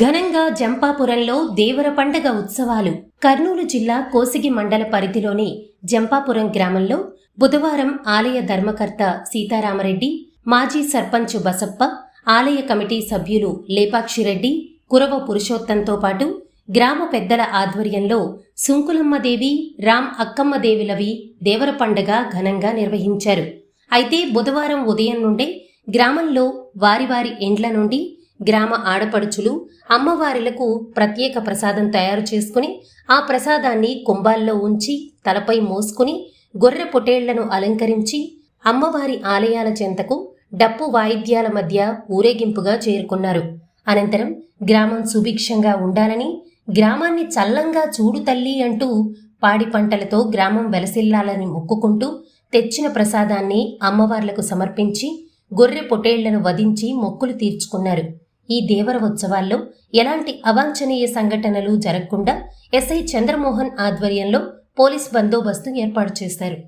ఘనంగా జంపాపురంలో దేవర పండగ ఉత్సవాలు. కర్నూలు జిల్లా కోసిగి మండల పరిధిలోని జంపాపురం గ్రామంలో బుధవారం ఆలయ ధర్మకర్త సీతారామరెడ్డి, మాజీ సర్పంచ్ బసప్ప, ఆలయ కమిటీ సభ్యులు లేపాక్షిరెడ్డి, కురవ పురుషోత్తంతో పాటు గ్రామ పెద్దల ఆధ్వర్యంలో సుంకులమ్మదేవి, రామ్ అక్కమ్మదేవిలవి దేవర పండగ ఘనంగా నిర్వహించారు. అయితే బుధవారం ఉదయం నుండే గ్రామంలో వారి వారి ఇండ్ల నుండి గ్రామ ఆడపడుచులు అమ్మవారిలకు ప్రత్యేక ప్రసాదం తయారు చేసుకుని ఆ ప్రసాదాన్ని కుంభాల్లో ఉంచి తలపై మోసుకుని గొర్రె పొటేళ్లను అలంకరించి అమ్మవారి ఆలయాల చెంతకు డప్పు వాయిద్యాల మధ్య ఊరేగింపుగా చేరుకున్నారు. అనంతరం గ్రామం సుభిక్షంగా ఉండాలని, గ్రామాన్ని చల్లంగా చూడు తల్లి అంటూ పాడి పంటలతో గ్రామం వెలసిల్లాలని మొక్కుకుంటూ తెచ్చిన ప్రసాదాన్ని అమ్మవార్లకు సమర్పించి గొర్రె పొటేళ్లను వధించి మొక్కులు తీర్చుకున్నారు. ఈ దేవర ఉత్సవాల్లో ఎలాంటి అవాంఛనీయ సంఘటనలు జరగకుండా ఎస్ఐ చంద్రమోహన్ ఆధ్వర్యంలో పోలీస్ బందోబస్తు ఏర్పాటు చేశారు.